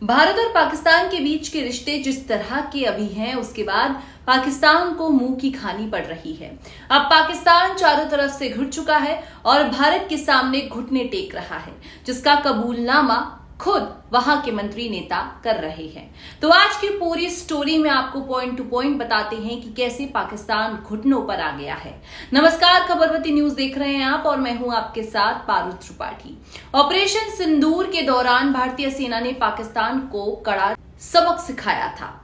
भारत और पाकिस्तान के बीच के रिश्ते जिस तरह के अभी हैं, उसके बाद पाकिस्तान को मुंह की खानी पड़ रही है। अब पाकिस्तान चारों तरफ से घुट चुका है और भारत के सामने घुटने टेक रहा है, जिसका कबूलनामा खुद वहां के मंत्री नेता कर रहे हैं। तो आज की पूरी स्टोरी में आपको पॉइंट टू पॉइंट बताते हैं कि कैसे पाकिस्तान घुटनों पर आ गया है। नमस्कार, खबरवती न्यूज देख रहे हैं आप और मैं हूं आपके साथ पारुल त्रिपाठी। ऑपरेशन सिंदूर के दौरान भारतीय सेना ने पाकिस्तान को कड़ा सबक सिखाया था।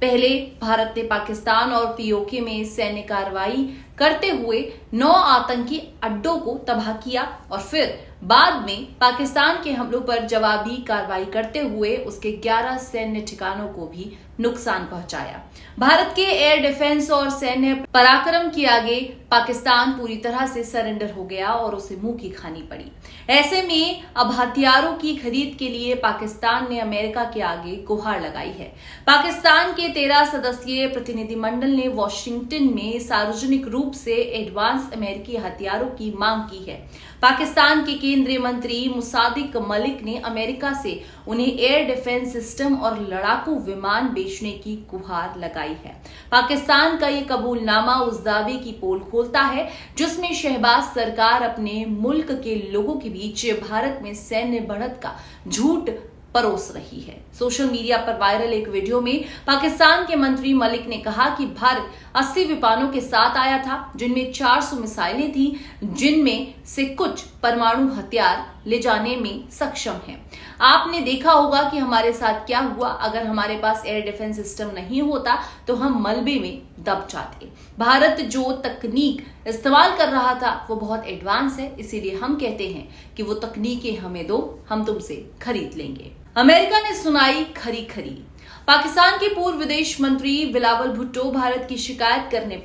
पहले भारत ने पाकिस्तान और पीओके में सैन्य कार्रवाई करते हुए 9 आतंकी अड्डों को तबाह किया और फिर बाद में पाकिस्तान के हमलों पर जवाबी कार्रवाई करते हुए उसके 11 सैन्य ठिकानों को भी नुकसान पहुंचाया। भारत के एयर डिफेंस और सैन्य पराक्रम के आगे पाकिस्तान पूरी तरह से सरेंडर हो गया और उसे मुंह की खानी पड़ी। ऐसे में अब हथियारों की खरीद के लिए पाकिस्तान ने अमेरिका के आगे गुहार लगाई है। पाकिस्तान के 13 सदस्यीय प्रतिनिधिमंडल ने वॉशिंगटन में सार्वजनिक रूप से एडवांस अमेरिकी हथियारों की मांग की है। पाकिस्तान के केंद्रीय मंत्री मुसादिक मलिक ने अमेरिका से उन्हें एयर डिफेंस सिस्टम और लड़ाकू विमान बेचने की गुहार लगाई है। पाकिस्तान का ये कबूलनामा उस दावे की पोल खोलता है जिसमें शहबाज सरकार अपने मुल्क के लोगों के बीच भारत में सैन्य बढ़त का झूठ परोस रही है। सोशल मीडिया पर वायरल एक वीडियो में पाकिस्तान के मंत्री मलिक ने कहा कि भारत 80 विमानों के साथ आया था, जिनमें 400 मिसाइलें थी, जिनमें से कुछ परमाणु हथियार ले जाने में सक्षम हैं। आपने देखा होगा कि हमारे साथ क्या हुआ। अगर हमारे पास एयर डिफेंस सिस्टम नहीं होता तो हम मलबे में दब जाते। भारत जो तकनीक इस्तेमाल कर रहा था वो बहुत एडवांस है, इसीलिए हम कहते हैं कि वो तकनीकें हमें दो, हम तुमसे खरीद लेंगे। अमेरिका ने सुनाई खरी खरी। पाकिस्तान के पूर्व विदेश मंत्री बिलावल भुट्टो भारत की शिकायत करने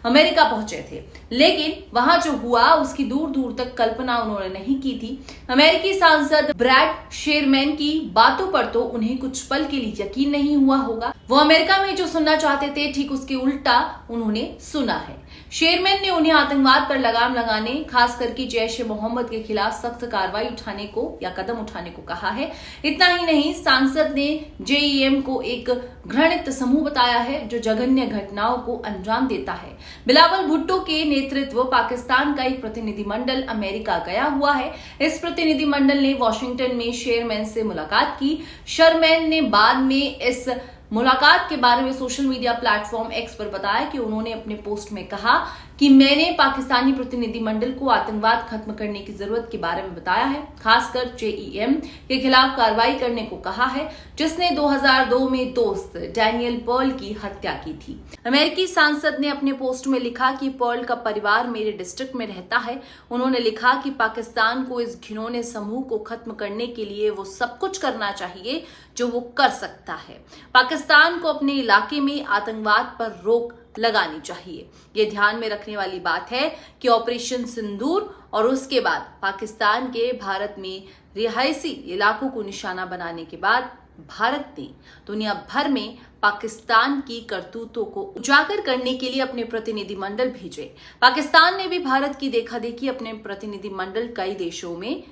अमेरिका पहुंचे थे, लेकिन वहां जो हुआ उसकी दूर दूर तक कल्पना उन्होंने नहीं की थी। अमेरिकी सांसद ब्रैड शेरमैन की बातों पर तो उन्हें कुछ पल के लिए यकीन नहीं हुआ होगा। वो अमेरिका में जो सुनना चाहते थे ठीक उसके उल्टा उन्होंने सुना है। शेरमैन ने उन्हें आतंकवाद पर लगाम लगाने, खास करके जैश ए मोहम्मद के खिलाफ सख्त कार्रवाई उठाने को या कदम उठाने को कहा है। इतना ही नहीं, सांसद ने जेईएम को एक घृणित समूह बताया है जो जघन्य घटनाओं को अंजाम देता है। बिलावल भुट्टो के नेतृत्व पाकिस्तान का एक प्रतिनिधिमंडल अमेरिका गया हुआ है। इस प्रतिनिधिमंडल ने वॉशिंगटन में शेरमैन से मुलाकात की। शेरमैन ने बाद में इस मुलाकात के बारे में सोशल मीडिया प्लेटफॉर्म एक्स पर बताया कि उन्होंने अपने पोस्ट में कहा कि मैंने पाकिस्तानी प्रतिनिधिमंडल को आतंकवाद खत्म करने की जरूरत के बारे में बताया है, खासकर जेईएम के खिलाफ कार्रवाई करने को कहा है, जिसने 2002 में दोस्त डैनियल पर्ल की हत्या की थी। अमेरिकी सांसद ने अपने पोस्ट में लिखा कि पर्ल का परिवार मेरे डिस्ट्रिक्ट में रहता है। उन्होंने लिखा कि पाकिस्तान को इस घिनौने समूह को खत्म करने के लिए वो सब कुछ करना चाहिए जो वो कर सकता है। पाकिस्तान को अपने इलाके में आतंकवाद पर रोक लगानी चाहिए। ये ध्यान में रखने वाली बात है कि ऑपरेशन सिंदूर और उसके बाद पाकिस्तान के भारत में रिहायशी इलाकों को निशाना बनाने के बाद भारत ने दुनिया भर में पाकिस्तान की करतूतों को उजागर करने के लिए अपने प्रतिनिधिमंडल भेजे। पाकिस्तान ने भी भारत की देखा-देखी अपने प्रतिनिधिमंडल कई देशों में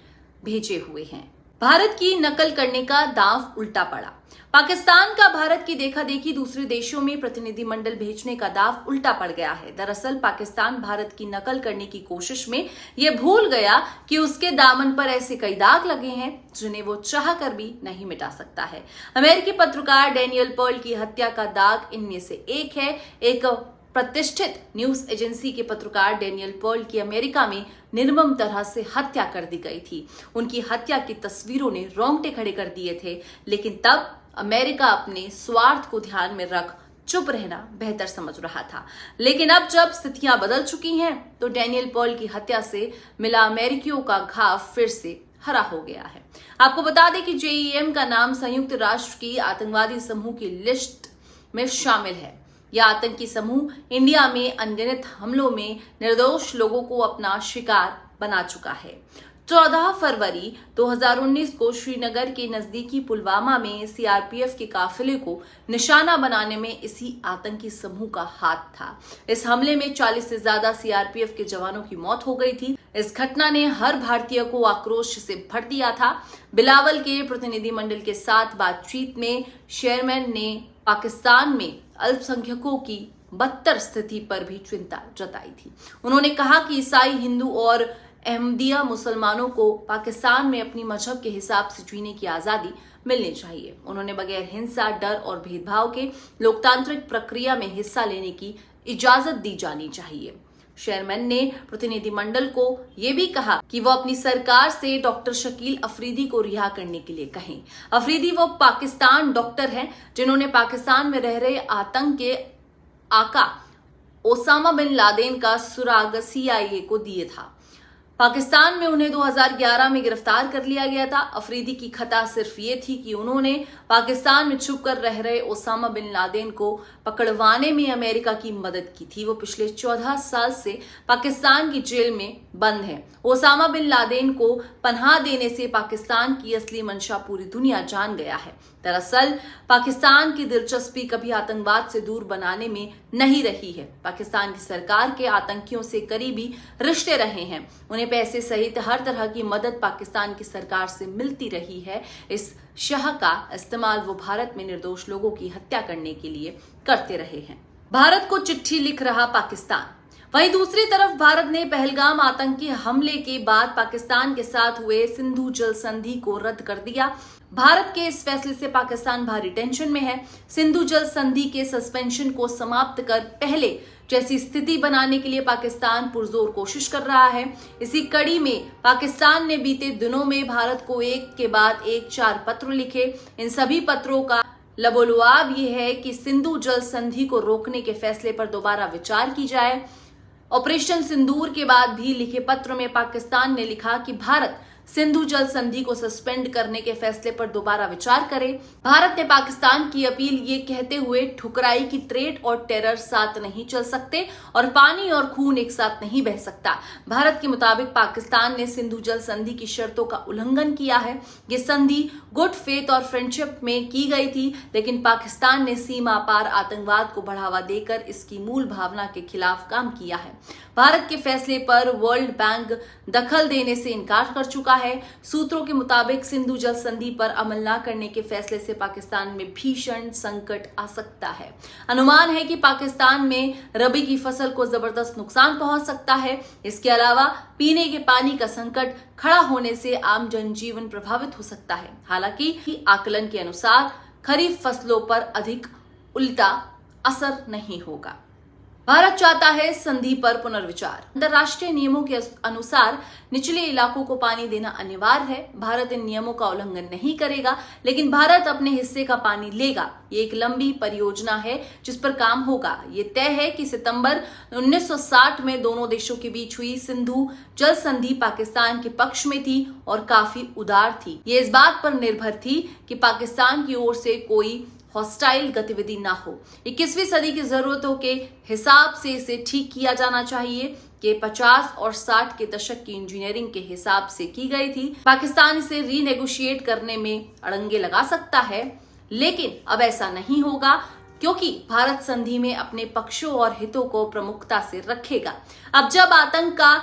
भेजे हुए हैं। भारत की नकल करने का दांव उल्टा पड़ा। पाकिस्तान का भारत की देखा देखी दूसरे देशों में प्रतिनिधिमंडल भेजने का दांव उल्टा पड़ गया है। दरअसल पाकिस्तान भारत की नकल करने की कोशिश में यह भूल गया कि उसके दामन पर ऐसे कई दाग लगे हैं जिन्हें वो चाह कर भी नहीं मिटा सकता है। अमेरिकी पत्रकार डैनियल पर्ल की हत्या का दाग इनमें से एक है। एक प्रतिष्ठित न्यूज एजेंसी के पत्रकार डैनियल पर्ल की अमेरिका में निर्मम तरह से हत्या कर दी गई थी। उनकी हत्या की तस्वीरों ने रोंगटे खड़े कर दिए थे, लेकिन तब अमेरिका अपने स्वार्थ को ध्यान में रख चुप रहना बेहतर समझ रहा था। लेकिन अब जब स्थितियां बदल चुकी हैं तो डैनियल पर्ल की हत्या से मिला अमेरिकियों का घाव फिर से हरा हो गया है। आपको बता दें कि जेईएम का नाम संयुक्त राष्ट्र की आतंकवादी समूह की लिस्ट में शामिल है। यह आतंकी समूह इंडिया में अनगिनत हमलों में निर्दोष लोगों को अपना शिकार बना चुका है। 14 फरवरी 2019 को श्रीनगर के नजदीकी पुलवामा में सीआरपीएफ के काफिले को निशाना बनाने में इसी आतंकी समूह का हाथ था। इस हमले में 40 से ज्यादा सीआरपीएफ के जवानों की मौत हो गई थी। इस घटना ने हर भारतीय को आक्रोश से भर दिया था। बिलावल के प्रतिनिधिमंडल के साथ बातचीत में शेयरमैन ने पाकिस्तान में अल्पसंख्यकों की बदतर स्थिति पर भी चिंता जताई थी। उन्होंने कहा कि ईसाई, हिंदू और अहमदिया मुसलमानों को पाकिस्तान में अपनी मजहब के हिसाब से जीने की आजादी मिलनी चाहिए। उन्होंने बगैर हिंसा, डर और भेदभाव के लोकतांत्रिक प्रक्रिया में हिस्सा लेने की इजाजत दी जानी चाहिए। शेयरमैन ने प्रतिनिधिमंडल को यह भी कहा कि वो अपनी सरकार से डॉक्टर शकील अफरीदी को रिहा करने के लिए कहें। अफरीदी वो पाकिस्तान डॉक्टर हैं जिन्होंने पाकिस्तान में रह रहे आतंक के आका ओसामा बिन लादेन का सुराग CIA को दिए था। पाकिस्तान में उन्हें 2011 में गिरफ्तार कर लिया गया था। अफरीदी की खता सिर्फ ये थी कि उन्होंने पाकिस्तान में छुपकर रह रहे ओसामा बिन लादेन को पकड़वाने में अमेरिका की मदद की थी। वो पिछले 14 साल से पाकिस्तान की जेल में बंद हैं। ओसामा बिन लादेन को पनाह देने से पाकिस्तान की असली मंशा पूरी दुनिया जान गया है। दरअसल पाकिस्तान की दिलचस्पी कभी आतंकवाद से दूर बनाने में नहीं रही है। पाकिस्तान की सरकार के आतंकियों से करीबी रिश्ते रहे हैं। उन्हें पैसे सहित हर तरह की मदद पाकिस्तान की सरकार से मिलती रही है। इस शह का इस्तेमाल वो भारत में निर्दोष लोगों की हत्या करने के लिए करते रहे हैं। भारत को चिट्ठी लिख रहा पाकिस्तान। वहीं दूसरी तरफ भारत ने पहलगाम आतंकी हमले के बाद पाकिस्तान के साथ हुए सिंधु जल संधि को रद्द कर दिया। भारत के इस फैसले से पाकिस्तान भारी टेंशन में है। सिंधु जल संधि के सस्पेंशन को समाप्त कर पहले जैसी स्थिति बनाने के लिए पाकिस्तान पुरजोर कोशिश कर रहा है। इसी कड़ी में पाकिस्तान ने बीते दिनों में भारत को एक के बाद एक 4 पत्र लिखे। इन सभी पत्रों का लबोलुआब ये है कि सिंधु जल संधि को रोकने के फैसले पर दोबारा विचार की जाए। ऑपरेशन सिंदूर के बाद भी लिखे पत्र में पाकिस्तान ने लिखा कि भारत सिंधु जल संधि को सस्पेंड करने के फैसले पर दोबारा विचार करे। भारत ने पाकिस्तान की अपील ये कहते हुए ठुकराई कि ट्रेड और टेरर साथ नहीं चल सकते और पानी और खून एक साथ नहीं बह सकता। भारत के मुताबिक पाकिस्तान ने सिंधु जल संधि की शर्तों का उल्लंघन किया है। ये संधि गुड फेथ और फ्रेंडशिप में की गई थी, लेकिन पाकिस्तान ने सीमा पार आतंकवाद को बढ़ावा देकर इसकी मूल भावना के खिलाफ काम किया है। भारत के फैसले पर वर्ल्ड बैंक दखल देने से इनकार कर चुका है। सूत्रों के मुताबिक सिंधु जल संधि पर अमल न करने के फैसले से पाकिस्तान में भीषण संकट आ सकता है। अनुमान है कि पाकिस्तान में रबी की फसल को जबरदस्त नुकसान पहुंच सकता है। इसके अलावा पीने के पानी का संकट खड़ा होने से आम जनजीवन प्रभावित हो सकता है। हालांकि आकलन के अनुसार खरीफ फसलों पर अधिक उल्टा असर नहीं होगा। भारत चाहता है संधि पर पुनर्विचार। अंतर्राष्ट्रीय नियमों के अनुसार निचले इलाकों को पानी देना अनिवार्य है। भारत इन नियमों का उल्लंघन नहीं करेगा, लेकिन भारत अपने हिस्से का पानी लेगा। ये एक लंबी परियोजना है जिस पर काम होगा। ये तय है कि सितंबर 1960 में दोनों देशों के बीच हुई सिंधु जल संधि पाकिस्तान के पक्ष में थी और काफी उदार थी। ये इस बात पर निर्भर थी कि पाकिस्तान की ओर से कोई हॉस्टाइल गतिविधि ना हो। 21वीं सदी की जरूरतों के हिसाब से इसे ठीक किया जाना चाहिए कि 50 और 60 के दशक की इंजीनियरिंग के हिसाब से की गई थी। पाकिस्तान इसे रीनेगोशिएट करने में अड़ंगे लगा सकता है, लेकिन अब ऐसा नहीं होगा क्योंकि भारत संधि में अपने पक्षों और हितों को प्रमुखता से रखेगा। अब जब आतंक का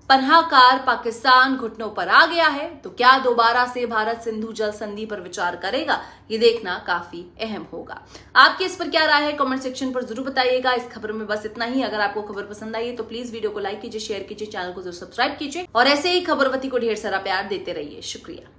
पनाहगार पाकिस्तान घुटनों पर आ गया है, तो क्या दोबारा से भारत सिंधु जल संधि पर विचार करेगा, ये देखना काफी अहम होगा। आपकी इस पर क्या राय है, कमेंट सेक्शन पर जरूर बताइएगा। इस खबर में बस इतना ही। अगर आपको खबर पसंद आई है तो प्लीज वीडियो को लाइक कीजिए, शेयर कीजिए, चैनल को जरूर सब्सक्राइब कीजिए और ऐसे ही खबरवती को ढेर सारा प्यार देते रहिए। शुक्रिया।